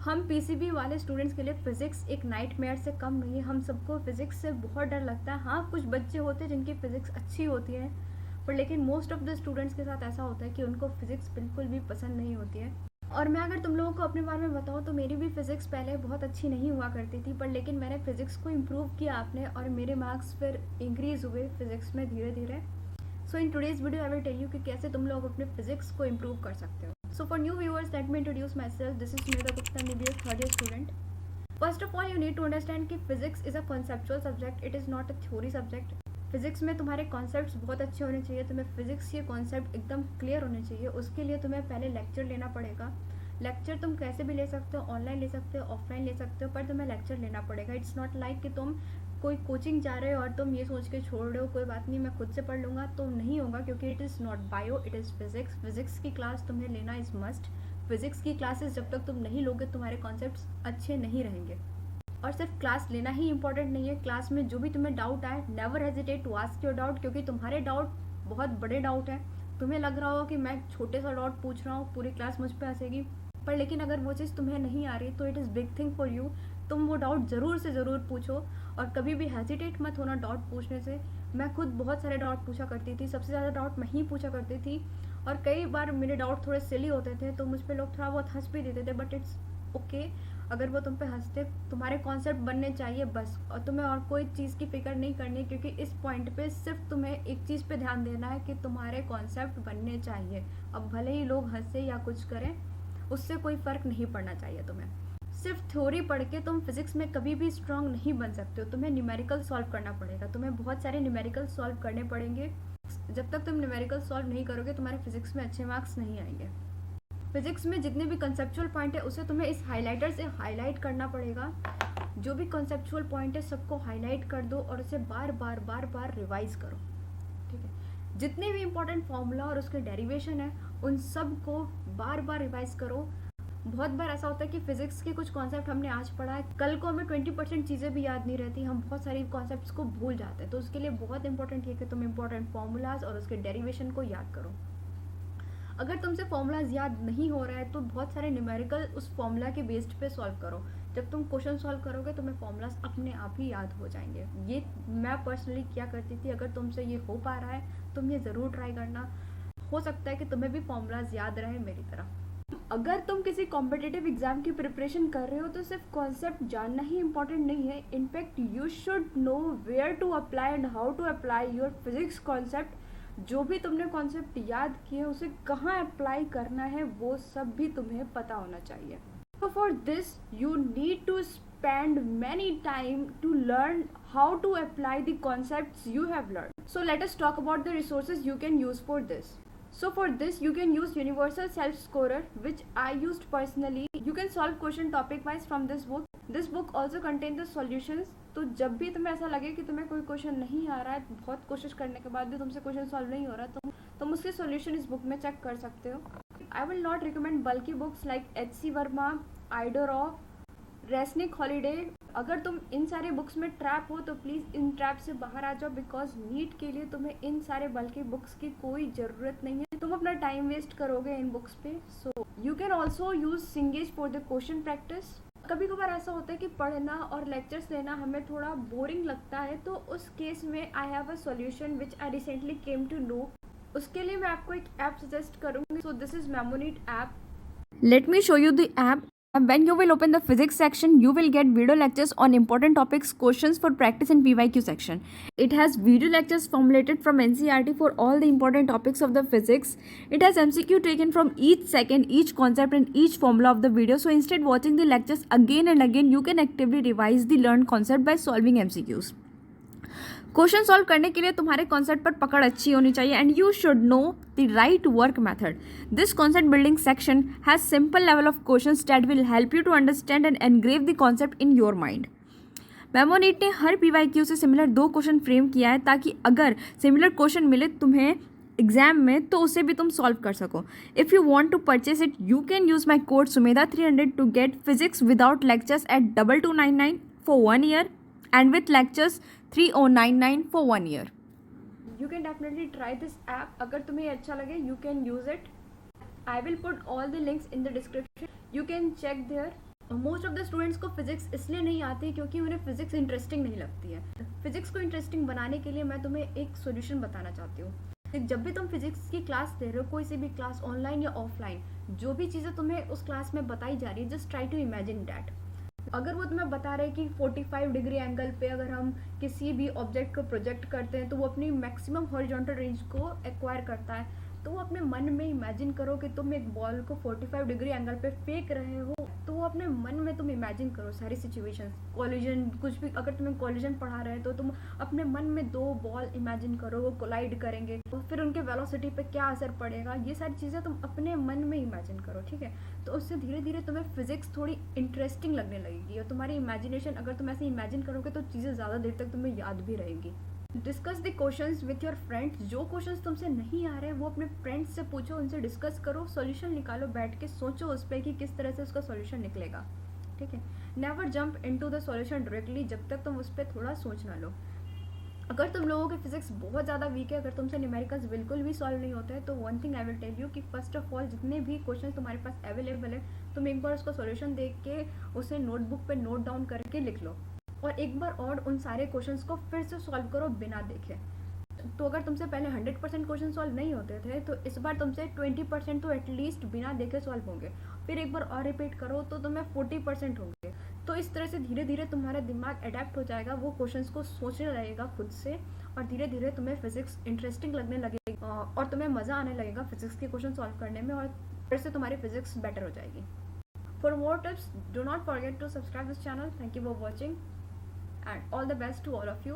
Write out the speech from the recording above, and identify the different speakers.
Speaker 1: हम पीसीबी वाले स्टूडेंट्स के लिए फिजिक्स एक नाइटमेयर से कम नहीं है। हम सबको फिजिक्स से बहुत डर लगता है। हाँ, कुछ बच्चे होते हैं जिनकी फिजिक्स अच्छी होती है, पर लेकिन मोस्ट ऑफ द स्टूडेंट्स के साथ ऐसा होता है कि उनको फिजिक्स बिल्कुल भी पसंद नहीं होती है। और मैं अगर तुम लोगों को अपने बारे में बताऊँ तो मेरी भी फिजिक्स पहले बहुत अच्छी नहीं हुआ करती थी, पर लेकिन मैंने फिजिक्स को इम्प्रूव किया आपने, और मेरे मार्क्स फिर इंक्रीज़ हुए फिजिक्स में धीरे धीरे। So in today's video I will tell you कि कैसे तुम लोग अपने फिजिक्स को इम्प्रूव कर सकते हो। So for new viewers, let me introduce myself. This is Sumedha Gupta, MBBS third year student. First of all, you need to understand कि physics is a conceptual subject, it is not a theory subject. Physics में तुम्हारे concepts बहुत अच्छे होने चाहिए, तुम्हें physics के concept एकदम क्लियर होने चाहिए। उसके लिए तुम्हें पहले लेक्चर लेना पड़ेगा। लेक्चर तुम कैसे भी ले सकते हो, ऑनलाइन ले सकते हो, ऑफलाइन ले सकते हो, पर तुम्हें लेक्चर लेना पड़ेगा। इट्स नॉट लाइक कि तुम कोई कोचिंग जा रहे हो और तुम ये सोच के छोड़ रहे हो कोई बात नहीं मैं खुद से पढ़ लूँगा, तो नहीं होगा, क्योंकि it is not bio, it is physics. Physics की क्लास तुम्हें लेना इज़ मस्ट। फिजिक्स की क्लासेस जब तक तुम नहीं लोगे तुम्हारे कॉन्सेप्ट्स अच्छे नहीं रहेंगे। और सिर्फ क्लास लेना ही इंपॉर्टेंट नहीं है, क्लास में जो भी तुम्हें डाउट आए, never hesitate to ask your doubt, क्योंकि तुम्हारे डाउट बहुत बड़े डाउट हैं। तुम्हें लग रहा हो कि मैं छोटे सा डाउट पूछ रहा हूँ, पूरी क्लास मुझ पर हंसेगी, पर लेकिन अगर वो चीज़ तुम्हें नहीं आ रही तो it is big thing for you. तुम वो डाउट ज़रूर से ज़रूर पूछो, और कभी भी हेजिटेट मत होना डाउट पूछने से। मैं खुद बहुत सारे डाउट पूछा करती थी, सबसे ज़्यादा डाउट मैं ही पूछा करती थी, और कई बार मेरे डाउट थोड़े सिली होते थे तो मुझ पर लोग थोड़ा बहुत हंस भी देते थे, बट इट्स ओके। अगर वो तुम पे हंसते, तुम्हारे कॉन्सेप्ट बनने चाहिए बस, और तुम्हें और कोई चीज़ की फिक्र नहीं करनी, क्योंकि इस पॉइंट पे सिर्फ तुम्हें एक चीज़ पे ध्यान देना है कि तुम्हारे कॉन्सेप्ट बनने चाहिए। अब भले ही लोग हंसे या कुछ करें, उससे कोई फ़र्क नहीं पड़ना चाहिए तुम्हें। सिर्फ थ्योरी पढ़ के तुम फिजिक्स में कभी भी स्ट्रांग नहीं बन सकते हो। तुम्हें न्यूमेरिकल सॉल्व करना पड़ेगा, तुम्हें बहुत सारे न्यूमेरिकल सॉल्व करने पड़ेंगे। जब तक तुम न्यूमेरिकल सॉल्व नहीं करोगे तुम्हारे फिजिक्स में अच्छे मार्क्स नहीं आएंगे। फिजिक्स में जितने भी कंसेप्चुअल पॉइंट है उसे तुम्हें इस हाइलाइटर से हाईलाइट करना पड़ेगा। जो भी कंसेप्चुअल पॉइंट है सबको हाईलाइट कर दो और उसे बार बार रिवाइज करो, ठीक है। जितने भी इंपॉर्टेंट फॉर्मूला और उसके डेरिवेशन है उन सब को बार बार रिवाइज करो। बहुत बार ऐसा होता है कि फिजिक्स के कुछ कॉन्सेप्ट हमने आज पढ़ा है, कल को हमें 20% चीज़ें भी याद नहीं रहती, हम बहुत सारी कॉन्सेप्ट्स को भूल जाते हैं। तो उसके लिए बहुत इंपॉर्टेंट है कि तुम इंपॉर्टेंट फॉर्मूलाज और उसके डेरिवेशन को याद करो। अगर तुमसे फॉर्मूलाज याद नहीं हो रहा है तो बहुत सारे न्यूमेरिकल उस फॉर्मूला के बेस्ड पे सॉल्व करो। जब तुम क्वेश्चन सॉल्व करोगे तुम्हें फॉर्मूलाज अपने आप ही याद हो जाएंगे। ये मैं पर्सनली क्या करती थी। अगर तुमसे ये हो पा रहा है तुम ये ज़रूर ट्राई करना, हो सकता है कि तुम्हें भी फॉर्मूलाज याद रहे मेरी तरह। अगर तुम किसी कॉम्पिटिटिव एग्जाम की प्रिपरेशन कर रहे हो तो सिर्फ कॉन्सेप्ट जानना ही इंपॉर्टेंट नहीं है, in fact you should know where to apply and how to apply your physics concept. जो भी तुमने कॉन्सेप्ट याद किए उसे कहाँ अप्लाई करना है वो सब भी तुम्हें पता होना चाहिए। So for this you need to spend many time to learn how to apply the concepts you have learned. So let us talk about the resources you can use for this. So for this you can use Universal Self Scorer, which I used personally. You can solve question topic wise from this book. This book also contains the solutions. तो जब भी तुम्हें ऐसा लगे कि तुम्हें कोई question नहीं आ रहा है, बहुत कोशिश करने के बाद भी तुमसे क्वेश्चन सॉल्व नहीं हो रहा, तो तुम उसके सॉल्यूशन इस बुक में चेक कर सकते हो। आई विल नॉट रिकमेंड बल्कि बुक्स लाइक HC वर्मा, आइडोरॉफ, रेसनिक हॉलीडे। अगर तुम इन सारे बुक्स में ट्रैप हो तो प्लीज़ इन ट्रैप से बाहर आ जाओ, बिकॉज नीट के लिए तुम्हें इन सारे बल्कि बुक्स की कोई ज़रूरत नहीं है। तुम अपना टाइम वेस्ट करोगे इन बुक्स पे। So you can also use सिंगेज for the question practice. कभी कभार ऐसा होता है कि पढ़ना और लेक्चर्स लेना हमें थोड़ा बोरिंग लगता है, तो उस केस में I have a solution which I recently came to know. उसके लिए मैं आपको एक ऐप सजेस्ट करूँगी। So this is Memonit app. Let me show you the app. When you will open the physics section, you will get video lectures on important topics, questions for practice and PYQ section. It has video lectures formulated from NCERT for all the important topics of the physics. It has MCQ taken from each second, each concept and each formula of the video. So instead watching the lectures again and again, you can actively revise the learned concept by solving MCQs. Question solve करने के लिए तुम्हारे concept पर पकड़ अच्छी होनी चाहिए and you should know the right work method. This concept building section has simple level of questions that will help you to understand and engrave the concept in your mind. Memonit ने हर PYQ से similar 2 question frame किया है ताकि अगर similar question मिले तुम्हें exam में तो उसे भी तुम सॉल्व कर सको. If you want to purchase it you can use my code Sumedha 300 to get physics without lectures at 2299 for 1 year and with lectures 3099 for 1 year. You can definitely try this app. अगर तुम्हें अच्छा लगे you can use it. I will put all the links in the description. You can check there. Most of the students को physics इसलिए नहीं आती क्योंकि उन्हें फिजिक्स इंटरेस्टिंग नहीं लगती है। फिजिक्स को इंटरेस्टिंग बनाने के लिए मैं तुम्हें एक सोल्यूशन बताना चाहती हूँ। जब भी तुम फिजिक्स की क्लास दे रहे हो, कोई सी भी क्लास ऑनलाइन या ऑफलाइन, जो भी चीज़ें तुम्हें उस क्लास में बताई जा रही है, just try to imagine that. अगर वो तुम्हें बता रहे हैं कि 45 डिग्री एंगल पे अगर हम किसी भी ऑब्जेक्ट को प्रोजेक्ट करते हैं तो वो अपनी मैक्सिमम हॉरिजॉन्टल रेंज को एक्वायर करता है। तो वो अपने मन में इमेजिन करो कि तुम एक बॉल को 45 डिग्री एंगल पे फेंक रहे हो। तो वो अपने मन में तुम इमेजिन करो सारी सिचुएशंस, कॉलिजन, कुछ भी। अगर तुम्हें कॉलिजन पढ़ा रहे हैं तो तुम अपने मन में 2 बॉल इमेजिन करो, वो कोलाइड करेंगे और फिर उनके वेलोसिटी पे क्या असर पड़ेगा, ये सारी चीज़ें तुम अपने मन में इमेजिन करो, ठीक है। तो उससे धीरे धीरे तुम्हें फिजिक्स थोड़ी इंटरेस्टिंग लगने लगेगी और तुम्हारी इमेजिनेशन, अगर तुम ऐसे इमेजिन करोगे तो चीज़ें ज़्यादा देर तक तुम्हें याद भी रहेगी। Discuss the questions with your friends. जो क्वेश्चंस तुमसे नहीं आ रहे हैं वो अपने फ्रेंड्स से पूछो, उनसे डिस्कस करो, सॉल्यूशन निकालो, बैठ के सोचो उस पर कि किस तरह से उसका सॉल्यूशन निकलेगा, ठीक है। Never jump into the solution directly, जब तक तुम उस पर थोड़ा सोच ना लो। अगर तुम लोगों की फिजिक्स बहुत ज़्यादा वीक है, अगर तुमसे न्यूमेरिकल्स बिल्कुल भी सॉल्व नहीं होते हैं, तो one thing I will tell you कि फर्स्ट ऑफ ऑल जितने भी क्वेश्चन तुम्हारे पास अवेलेबल है, तुम एक बार उसका सॉल्यूशन देख के उसे नोटबुक पे नोट डाउन करके लिख लो और एक बार और उन सारे क्वेश्चंस को फिर से सॉल्व करो बिना देखे। तो अगर तुमसे पहले 100% क्वेश्चन सॉल्व नहीं होते थे तो इस बार तुमसे 20% तो एटलीस्ट बिना देखे सॉल्व होंगे। फिर एक बार और रिपीट करो तो तुम्हें 40% होंगे। तो इस तरह से धीरे धीरे तुम्हारा दिमाग अडेप्ट हो जाएगा, वो क्वेश्चंस को सोचने लगेगा खुद से और धीरे धीरे तुम्हें फिजिक्स इंटरेस्टिंग लगने लगेगा और तुम्हें मज़ा आने लगेगा फिजिक्स के क्वेश्चन सॉल्व करने में और फिर से तुम्हारी फिजिक्स बेटर हो जाएगी। For more tips do not forget to subscribe this channel. Thank you for watching and all the best to all of you.